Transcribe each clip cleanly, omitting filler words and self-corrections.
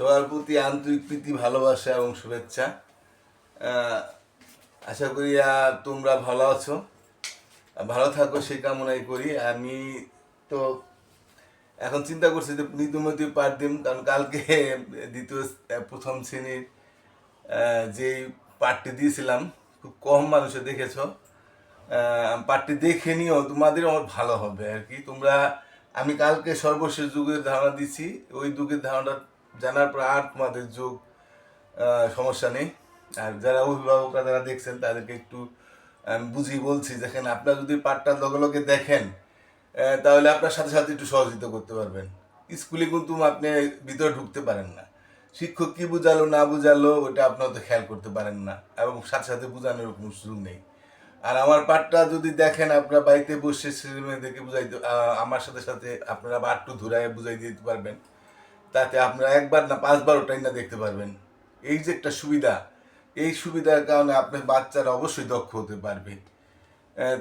সবার প্রতি আন্তরিক প্রীতি ভালোবাসা এবং শুভেচ্ছা। আশা করি তোমরা ভালো আছো, ভালো থাকো সেই কামনাই করি। আমি তো এখন চিন্তা করছি যে নীতিমতি পাঠ দিম, কারণ কালকে প্রথম শ্রেণীর যেই পাঠটি দিয়েছিলাম খুব কম মানুষে দেখেছো। পাঠটি দেখে নিও, তোমাদের আমার ভালো হবে আর কি। আমি কালকে সর্বশেষ যুগের ধারণা দিচ্ছি, ওই যুগের ধারণা জানার পর আর তোমাদের যুগ সমস্যা নেই। আর যারা অভিভাবকরা যারা দেখছেন তাদেরকে একটু বুঝিয়ে বলছি, দেখেন আপনারা যদি পাঠটা লগে লগে দেখেন তাহলে আপনার সাথে সাথে একটু সহযোগিতা করতে পারবেন। স্কুলে কিন্তু আপনি ভিতরে ঢুকতে পারেন না, শিক্ষক কি বুঝালো না বুঝালো ওটা আপনারা তো খেয়াল করতে পারেন না, এবং সাথে সাথে বোঝানোর কোনো সুযোগ নেই। আর আমার পাঠটা যদি দেখেন আপনারা বাড়িতে বসে ছেলে মেয়েদেরকে বুঝাইতে, আমার সাথে সাথে আপনারা বাট্টু ধুরায় বুঝাই দিতে পারবেন, তাতে আপনারা একবার না 5-বার ওটাই না দেখতে পারবেন। এই যে একটা সুবিধা, এই সুবিধার কারণে আপনার বাচ্চারা অবশ্যই দক্ষ হতে পারবে।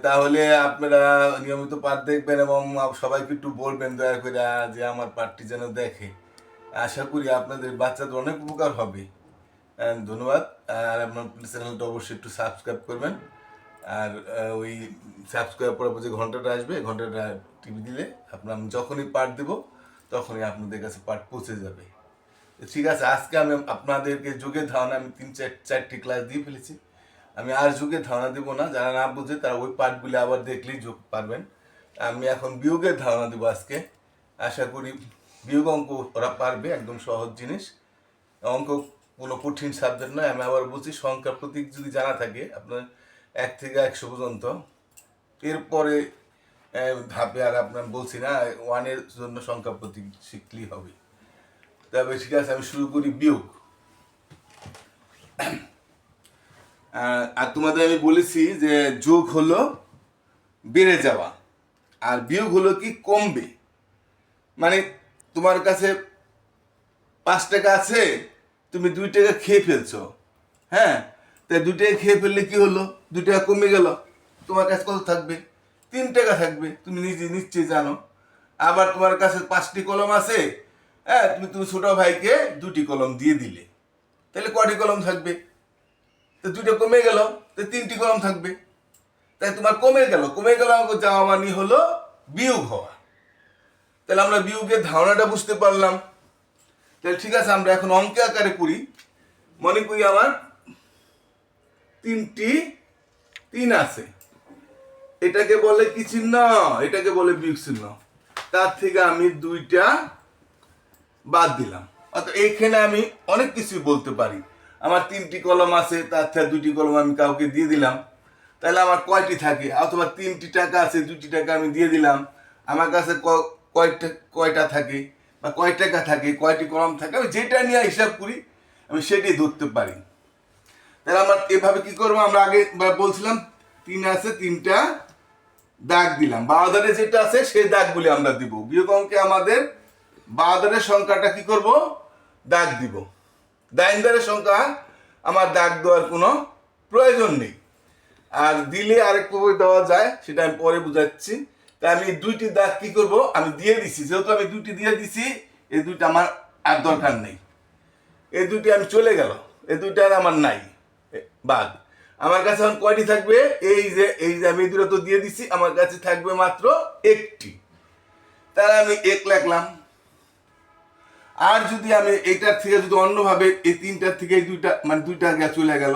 তাহলে আপনারা নিয়মিত পাঠ দেখবেন এবং সবাইকে একটু বলবেন দয়া করে যে আমার পাঠটি যেন দেখে। আশা করি আপনাদের বাচ্চাদের অনেক উপকার হবে। ধন্যবাদ। আর আপনার চ্যানেলটা অবশ্যই একটু সাবস্ক্রাইব করবেন। আর ওই সাবস্ক্রাইব করার পর যে ঘন্টাটা আসবে, ঘন্টাটা টিভি দিলে আপনার যখনই পাঠ দেবো তখনই আপনাদের কাছে পাঠ পৌঁছে যাবে। ঠিক আছে, আজকে আমি আপনাদেরকে যুগের ধারণা আমি 3-4টি ক্লাস দিয়ে ফেলেছি। আমি আর যুগের ধারণা দেবো না, যারা না বুঝে তারা ওই পাঠগুলি আবার দেখলেই যোগ পারবেন। আমি এখন বিয়োগের ধারণা দেবো আজকে। আশা করি বিয়োগ অঙ্ক ওরা পারবে, একদম সহজ জিনিস। অঙ্ক কোনো কঠিন সাবজেক্ট নয়। আমি আবার বলছি, সংখ্যা প্রতীক যদি জানা থাকে আপনার 1 থেকে 100 পর্যন্ত, এরপরে ধাপে আর আপনার বলছি না, 1-এর জন্য সংখ্যা প্রতীক শিখলেই হবে। তবে ঠিক আছে, আমি শুরু করি বিয়োগ। আর তোমাদের আমি বলেছি যে যোগ হলো বেড়ে যাওয়া, আর বিয়োগ হলো কি কমবে। মানে তোমার কাছে 5 টাকা আছে, তুমি 2 টাকা খেয়ে ফেলছো, হ্যাঁ, তাই 2 টাকা খেয়ে ফেললে কি হলো, 2 টাকা কমে গেল। তোমার কাছে কত থাকবে? 3 টাকা থাকবে, তুমি নিজে নিশ্চয়ই জানো। আবার তোমার কাছে 5টি কলম আছে, হ্যাঁ, তুমি ছোট ভাইকে 2টি কলম দিয়ে দিলে, তাহলে কয়টি কলম থাকবে? তো 2টা কমে গেল, তো 3টি কলম থাকবে। তাই তোমার কমে গেল অঙ্ক যাওয়া মানে হলো বিয়োগ হওয়া। তাহলে আমরা বিয়োগের ধারণাটা বুঝতে পারলাম। তাহলে ঠিক আছে, আমরা এখন অঙ্কে আকারে করি। মনে করি আমার 3টি 3 আছে, এটাকে বলে কি চিহ্ন? এটাকে বলে বিয়োগ চিহ্ন। তার থেকে আমি 2টা বাদ দিলাম। অর্থাৎ এইখানে আমি অনেক কিছু বলতে পারি। আমার 3টি কলম আছে, তার থেকে 2টি কলম আমি কাউকে দিয়ে দিলাম, তাহলে আমার কয়টি থাকে? অথবা 3টি টাকা আছে, 2টি টাকা আমি দিয়ে দিলাম, আমার কাছে কয়টা থাকে বা কয় টাকা থাকে, কয়টি কলম থাকে, আমি যেটা নিয়ে হিসাব করি আমি সেটাই ধরতে পারি। তাহলে আমরা এভাবে কি করবো? আমরা আগে বলছিলাম 3 আছে, 3টা দাগ দিলাম। 12 যেটা আছে সেই দাগগুলি আমরা দিব। বিয়োগ অঙ্কে আমাদের 12 সংখ্যাটা কি করব? দাগ দিব। দাইনদারের সংখ্যা আমার দাগ দেওয়ার কোনো প্রয়োজন নেই। আর দিলে আরেকটু দেওয়া যায়, সেটা আমি পরে বুঝাচ্ছি। তাই আমি 2টি দাগ কি করব? আমি দিয়ে দিছি, যেহেতু আমি 2টি দিয়ে দিছি, এই 2টা আমার আর দরকার নেই। এই 2টি আমি চলে গেল, এই 2টা আর আমার নাই, বাদ। আমার কাছে এখন কয়টি থাকবে? এই যে আমি 2টা তো দিয়ে দিছি, আমার কাছে থাকবে মাত্র 1টি। তাহলে আমি 1 লিখলাম। আর যদি আমি এইটার থেকে যদি অন্যভাবে এই 3টার থেকে এই 2টা, মানে 2টা চলে গেল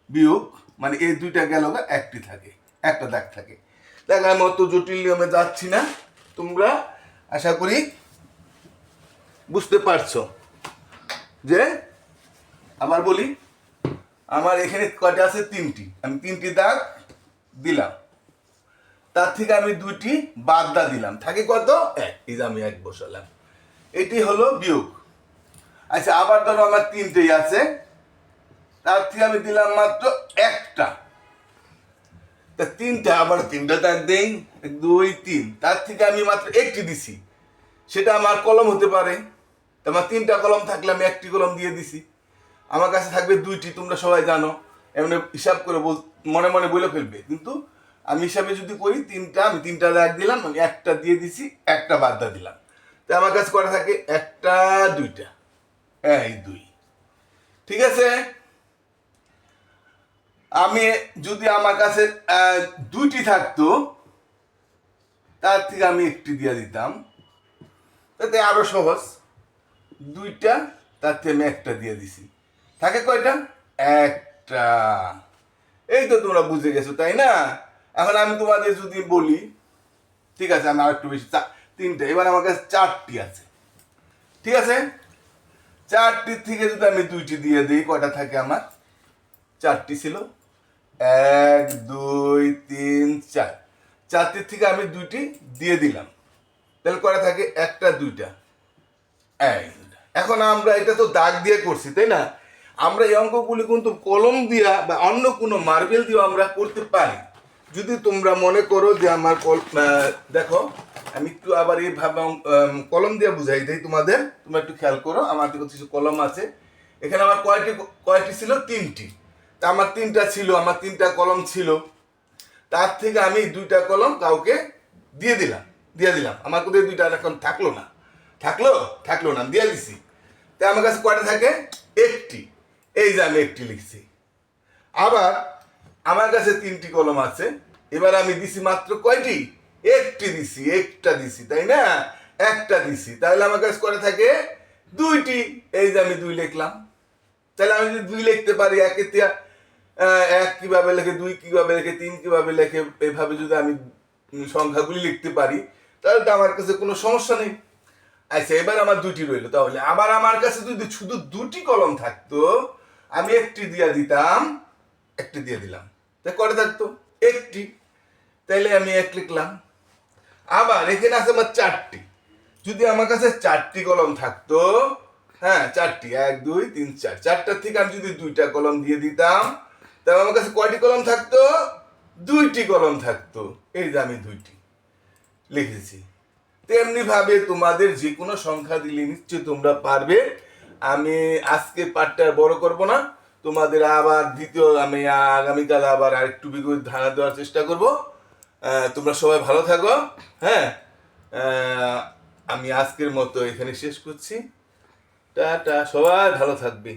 বিয়োগ, মানে এই 2টা গেল, 1টি থাকে, একটা দাগ থাকে। দেখ, আমি অত জটিল নিয়মে যাচ্ছি না, তোমরা আশা করি বুঝতে পারছো। যে আবার বলি, আমার এখানে কয়টা আছে? 3টি। আমি 3টি দাগ দিলাম, তার থেকে আমি 2টি বাদ দিলাম, থাকে কত? 1। এই যে আমি 1 বসালাম, এটি হলো বিয়োগ। আচ্ছা, আবার ধরো আমার 3টেই আছে, তার থেকে আমি দিলাম মাত্র 1টা। তা 3টা, আবার 3টা দাগ দেই, 2, 3, তার থেকে আমি মাত্র 1টি দিছি, সেটা আমার কলম হতে পারে। আমার 3টা কলম থাকলে আমি 1টি কলম দিয়ে দিছি, আমার কাছে থাকবে 2টি। তোমরা সবাই জানো, এমনি হিসাব করে মনে মনে বলে ফেলবে, কিন্তু আমি হিসাবে যদি করি 3টা, আমি 3টা দাগ দিলাম, আমি 1টা দিয়ে দিছি, 1টা বাদ দিলাম। তাই আমার কাছে কটা থাকে? 1টা, 2টা। এই 2। ঠিক আছে, আমি যদি আমার কাছে 2টি থাকতো তার থেকে আমি 1টি দিয়ে দিতাম, তাতে আরো সহজ। 2টা, তার থেকে আমি 1টা দিয়ে দিছি, থাকে কয়টা? 1টা। এই তো তোমরা বুঝে গেছো, তাই না? এখন আমি তোমাদের যদি বলি, ঠিক আছে আমি আর একটু বেশি, 3টে, এবার আমার কাছে 4টি আছে। ঠিক আছে, 4টির থেকে যদি আমি 2টি দিয়ে দিই, কয়টা থাকে আমার? 4টি ছিল, 1 2 3 4, 4টির থেকে আমি 2টি দিয়ে দিলাম, তাহলে কয়টা থাকে? 1টা 2টা, এই। এখন আমরা এটা তো দাগ দিয়ে করছি, তাই না? আমরা এই অঙ্কগুলি কিন্তু কলম দিয়া বা অন্য কোনো মার্বেল দিয়েও আমরা করতে পারি। যদি তোমরা মনে করো যে আমার দেখো আমি একটু আবার এইভাবে কলম দিয়ে বুঝাই দিই তোমাদের, তোমরা একটু খেয়াল করো। আমার কিছু কলম আছে, এখানে আমার কয়টি ছিল? 3টি। তা আমার 3টা ছিল, আমার 3টা কলম ছিল, তার থেকে আমি 2টা কলম কাউকে দিয়ে দিলাম। আমার কোথায় 2টা এখন থাকলো না, দিয়ে দিছি। তাই আমার কাছে কয়টা থাকে? 1টি। এই যে আমি 1টি লিখছি। আবার আমার কাছে 3টি কলম আছে, এবার আমি দিছি মাত্র কয়টি? 1টি দিছি, 1টা দিছি, তাই না? 1টা দিছি, তাহলে আমার কাছে কয়টা থাকে? 2টি। এই যে আমি 2 লিখলাম। তাহলে আমি যদি 2 লিখতে পারি, 1 কিভাবে লেখে, 2 কিভাবে লেখে, 3 কিভাবে লেখে, এভাবে যদি আমি সংখ্যাগুলি লিখতে পারি, তাহলে তো আমার কাছে কোনো সমস্যা নেই। আচ্ছা, এবার আমার 2টি রইলো। তাহলে আবার আমার কাছে যদি শুধু 2টি কলম থাকতো, আমি 1টি দিয়ে দিতাম, 1টি দিয়ে দিলাম, তাই কয়টা থাকতো? 1টি। তাইলে আমি 1 লিখলাম। আবার এখানে আছে আমার 4টি। যদি আমার কাছে 4টি কলম থাকতো, হ্যাঁ 4টি, 1 2 3 4, 4টার থেকে আমি যদি 2টা কলম দিয়ে দিতাম, তাহলে আমার কাছে কয়টি কলম থাকতো? 2টি কলম থাকতো। এই যে আমি 2টি লিখেছি। তেমনি ভাবে তোমাদের যে কোনো সংখ্যা দিলে নিশ্চয়ই তোমরা পারবে। আমি আজকে পাঠটা বড় করব না, তোমাদের আবার আমি আগামীকাল আবার আরেকটু বিগত ধারণা দেওয়ার চেষ্টা করব। তোমরা সবাই ভালো থাকো। হ্যাঁ, আমি আজকের মতো এখানে শেষ করছি। টাটা, সবাই ভালো থাকবে।